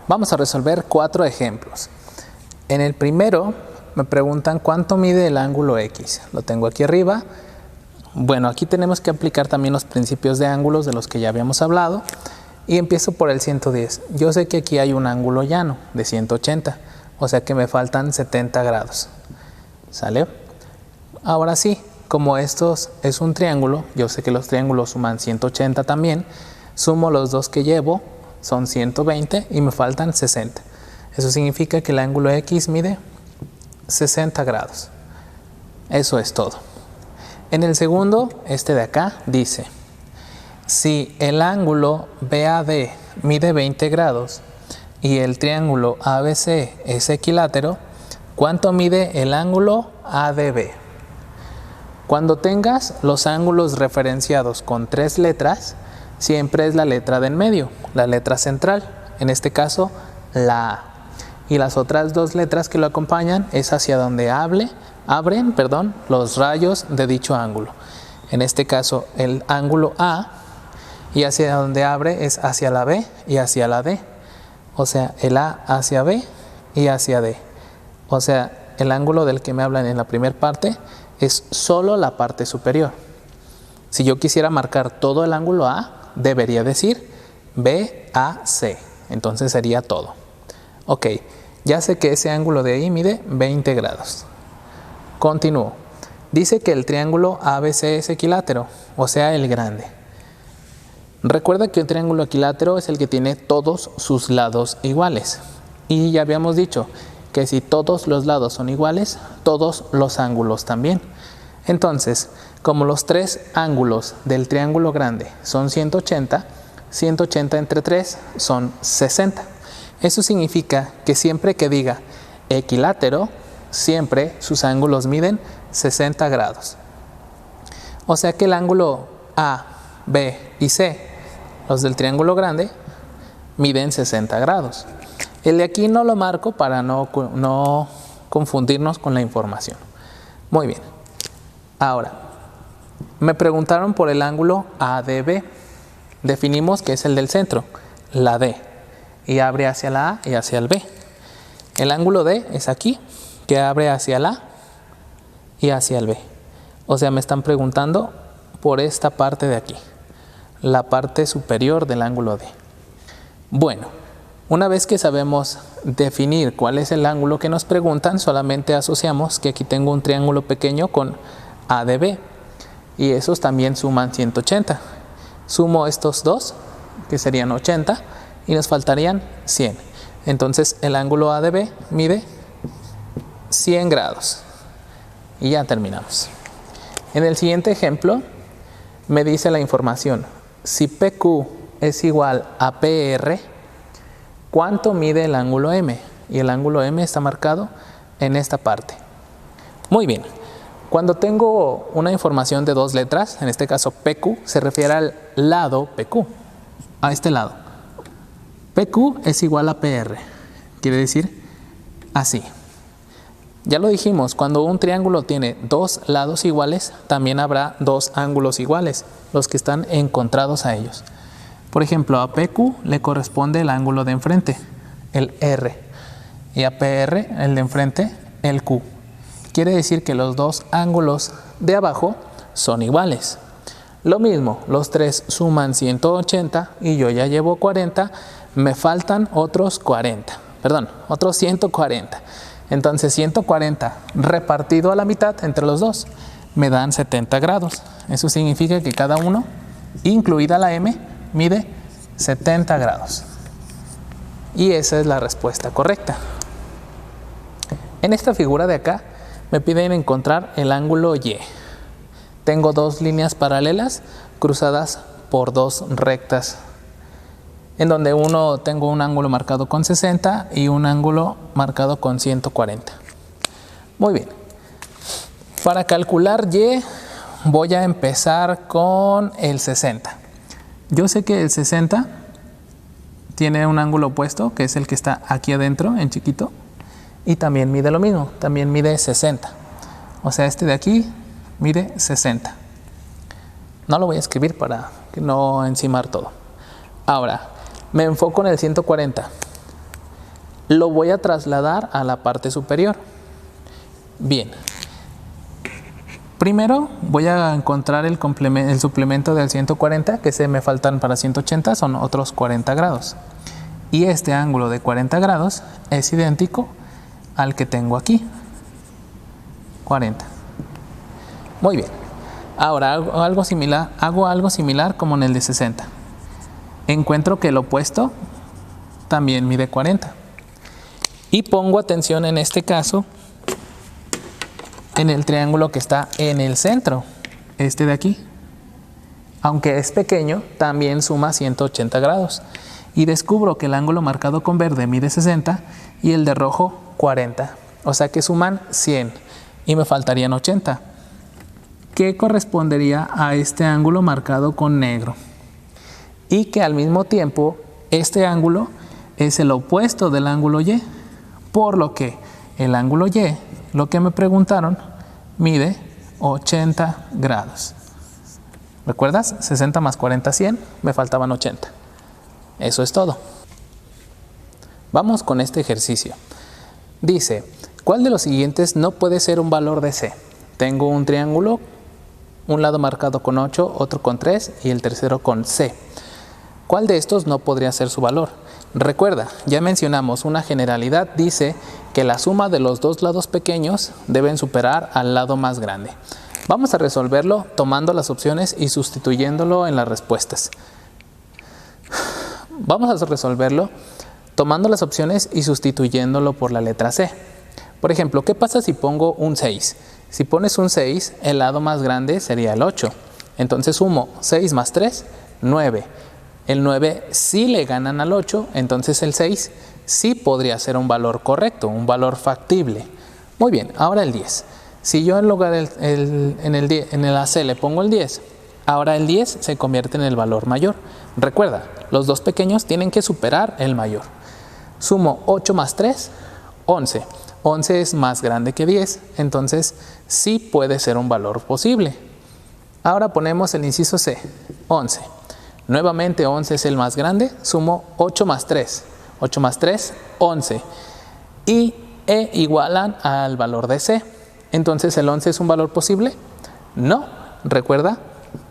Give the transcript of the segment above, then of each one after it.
Vamos a resolver 4 ejemplos. En el primero me preguntan cuánto mide el ángulo X. Lo tengo aquí arriba. Bueno, aquí tenemos que aplicar también los principios de ángulos de los que ya habíamos hablado. Y empiezo por el 110. Yo sé que aquí hay un ángulo llano de 180, o sea que me faltan 70 grados. ¿Sale? Ahora sí, como esto es un triángulo, yo sé que los triángulos suman 180 también, sumo los dos que llevo, son 120 y me faltan 60. Eso significa que el ángulo X mide 60 grados. Eso es todo. En el segundo, este de acá, dice: si el ángulo BAD mide 20 grados y el triángulo ABC es equilátero, ¿cuánto mide el ángulo ADB? Cuando tengas los ángulos referenciados con 3 letras, siempre es la letra de en medio, la letra central, en este caso la A. Y las otras 2 letras que lo acompañan es hacia donde abren los rayos de dicho ángulo. En este caso el ángulo A, y hacia donde abre es hacia la B y hacia la D. O sea, el A hacia B y hacia D. O sea, el ángulo del que me hablan en la primera parte es solo la parte superior. Si yo quisiera marcar todo el ángulo A, debería decir BAC. Entonces sería todo. Ok, ya sé que ese ángulo de ahí mide 20 grados. Continúo. Dice que el triángulo ABC es equilátero, o sea, el grande. Recuerda que un triángulo equilátero es el que tiene todos sus lados iguales. Y ya habíamos dicho que si todos los lados son iguales, todos los ángulos también. Entonces, como los 3 ángulos del triángulo grande son 180, 180 entre 3 son 60. Eso significa que siempre que diga equilátero, siempre sus ángulos miden 60 grados. O sea que el ángulo A, B y C, los del triángulo grande, miden 60 grados. El de aquí no lo marco para no confundirnos con la información. Muy bien. Ahora, me preguntaron por el ángulo ADB. Definimos que es el del centro, la D, y abre hacia la A y hacia el B. El ángulo D es aquí, que abre hacia la A y hacia el B. O sea, me están preguntando por esta parte de aquí, la parte superior del ángulo D. Bueno, una vez que sabemos definir cuál es el ángulo que nos preguntan, solamente asociamos que aquí tengo un triángulo pequeño con ADB y esos también suman 180. Sumo estos dos, que serían 80, y nos faltarían 100. Entonces el ángulo ADB mide 100 grados. Y ya terminamos. En el siguiente ejemplo me dice la información: si PQ es igual a PR, ¿cuánto mide el ángulo M? Y el ángulo M está marcado en esta parte. Muy bien. Cuando tengo una información de 2 letras, en este caso PQ, se refiere al lado PQ, a este lado. PQ es igual a PR, quiere decir así. Ya lo dijimos, cuando un triángulo tiene 2 lados iguales, también habrá 2 ángulos iguales, los que están encontrados a ellos. Por ejemplo, a PQ le corresponde el ángulo de enfrente, el R, y a PR, el de enfrente, el Q. Quiere decir que los 2 ángulos de abajo son iguales. Lo mismo, los 3 suman 180 y yo ya llevo 40, me faltan otros 140. Entonces 140 repartido a la mitad entre los 2 me dan 70 grados. Eso significa que cada uno, incluida la M, mide 70 grados. Y esa es la respuesta correcta. En esta figura de acá me piden encontrar el ángulo Y. Tengo 2 líneas paralelas cruzadas por 2 rectas, en donde tengo un ángulo marcado con 60 y un ángulo marcado con 140. Muy bien. Para calcular Y voy a empezar con el 60. Yo sé que el 60 tiene un ángulo opuesto, que es el que está aquí adentro en chiquito, y también mide lo mismo, también mide 60. O sea, este de aquí mide 60. No lo voy a escribir para que no encimar todo. Ahora, me enfoco en el 140. lo voy a trasladar a la parte superior. Bien. Primero voy a encontrar el suplemento del 140, que se me faltan para 180, son otros 40 grados. Y este ángulo de 40 grados es idéntico al que tengo aquí, 40. Muy bien. Ahora hago algo similar como en el de 60. Encuentro que el opuesto también mide 40. Y pongo atención en este caso en el triángulo que está en el centro, este de aquí. Aunque es pequeño, también suma 180 grados. Y descubro que el ángulo marcado con verde mide 60 y el de rojo 40. O sea que suman 100 y me faltarían 80. ¿Qué correspondería a este ángulo marcado con negro? Y que al mismo tiempo este ángulo es el opuesto del ángulo Y. Por lo que el ángulo Y, lo que me preguntaron, mide 80 grados. ¿Recuerdas? 60 más 40, 100, me faltaban 80. Eso es todo. Vamos con este ejercicio. Dice, ¿cuál de los siguientes no puede ser un valor de C? Tengo un triángulo, un lado marcado con 8, otro con 3 y el tercero con C. ¿Cuál de estos no podría ser su valor? Recuerda, ya mencionamos una generalidad, dice que la suma de los dos lados pequeños deben superar al lado más grande. Vamos a resolverlo tomando las opciones y sustituyéndolo en las respuestas. Vamos a resolverlo tomando las opciones y sustituyéndolo por la letra C. Por ejemplo, ¿qué pasa si pongo un 6? Si pones un 6, el lado más grande sería el 8. Entonces sumo 6 más 3, 9. El 9 sí le ganan al 8, entonces el 6 sí podría ser un valor correcto, un valor factible. Muy bien, ahora el 10. Si yo en lugar en el AC le pongo el 10, ahora el 10 se convierte en el valor mayor. Recuerda, los dos pequeños tienen que superar el mayor. Sumo 8 más 3, 11. 11 es más grande que 10, entonces sí puede ser un valor posible. Ahora ponemos el inciso C, 11. Nuevamente 11 es el más grande, sumo 8 más 3. 8 más 3, 11. Y E igualan al valor de C. Entonces, ¿el 11 es un valor posible? No, recuerda,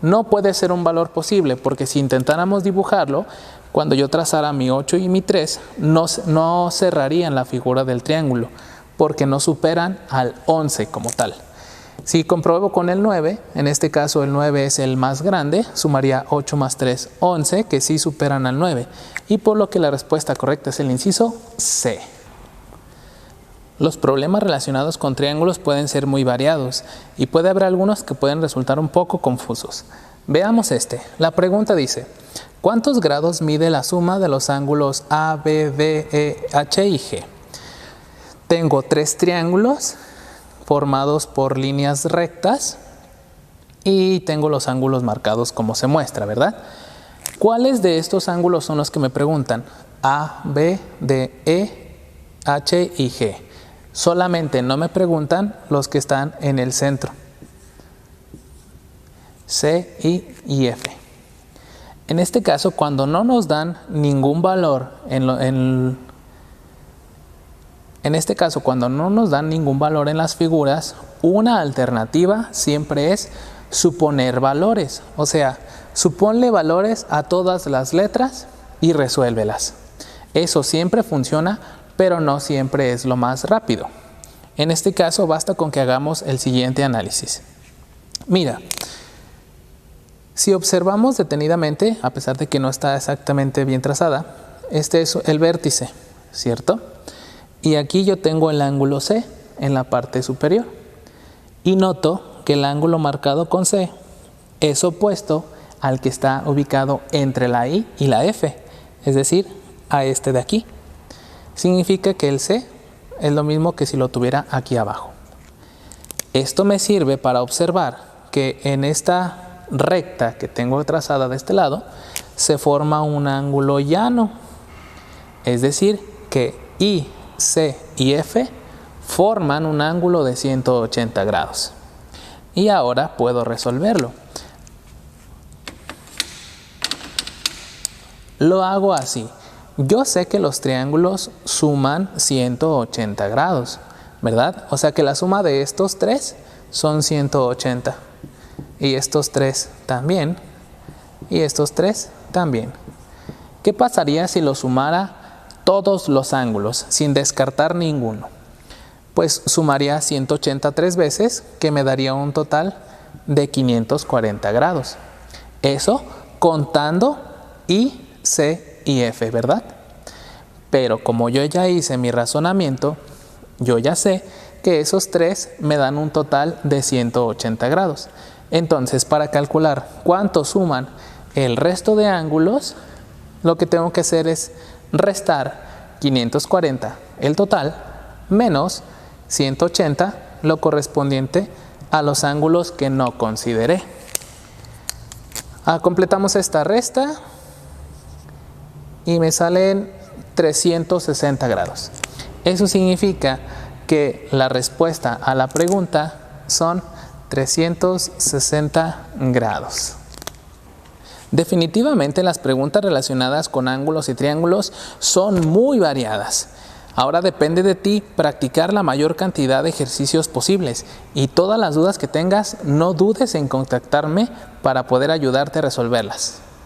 no puede ser un valor posible porque si intentáramos dibujarlo, cuando yo trazara mi 8 y mi 3, no cerrarían la figura del triángulo porque no superan al 11 como tal. Si compruebo con el 9, en este caso el 9 es el más grande, sumaría 8 más 3, 11, que sí superan al 9. Y por lo que la respuesta correcta es el inciso C. Los problemas relacionados con triángulos pueden ser muy variados y puede haber algunos que pueden resultar un poco confusos. Veamos este. La pregunta dice, ¿cuántos grados mide la suma de los ángulos A, B, D, E, H y G? Tengo tres triángulos formados por líneas rectas y tengo los ángulos marcados como se muestra, ¿verdad? ¿Cuáles de estos ángulos son los que me preguntan? A, B, D, E, H y G. Solamente no me preguntan los que están en el centro, C, I y F. En este caso, cuando no nos dan ningún valor en las figuras, una alternativa siempre es suponer valores. O sea, suponle valores a todas las letras y resuélvelas. Eso siempre funciona, pero no siempre es lo más rápido. En este caso, basta con que hagamos el siguiente análisis. Mira, si observamos detenidamente, a pesar de que no está exactamente bien trazada, este es el vértice, ¿cierto? Y aquí yo tengo el ángulo C en la parte superior. Y noto que el ángulo marcado con C es opuesto al que está ubicado entre la I y la F, es decir, a este de aquí. Significa que el C es lo mismo que si lo tuviera aquí abajo. Esto me sirve para observar que en esta recta que tengo trazada de este lado se forma un ángulo llano, es decir, que I, C y F forman un ángulo de 180 grados. Y ahora puedo resolverlo. Lo hago así. Yo sé que los triángulos suman 180 grados, ¿verdad? O sea que la suma de estos tres son 180. Y estos tres también. Y estos tres también. ¿Qué pasaría si lo sumara todos los ángulos, sin descartar ninguno? Pues sumaría 180 tres veces, que me daría un total de 540 grados. Eso contando I, C y F, ¿verdad? Pero como yo ya hice mi razonamiento, yo ya sé que esos tres me dan un total de 180 grados. Entonces, para calcular cuánto suman el resto de ángulos, lo que tengo que hacer es restar 540, el total, menos 180, lo correspondiente a los ángulos que no consideré. Completamos esta resta y me salen 360 grados. Eso significa que la respuesta a la pregunta son 360 grados. Definitivamente las preguntas relacionadas con ángulos y triángulos son muy variadas. Ahora depende de ti practicar la mayor cantidad de ejercicios posibles y todas las dudas que tengas, no dudes en contactarme para poder ayudarte a resolverlas.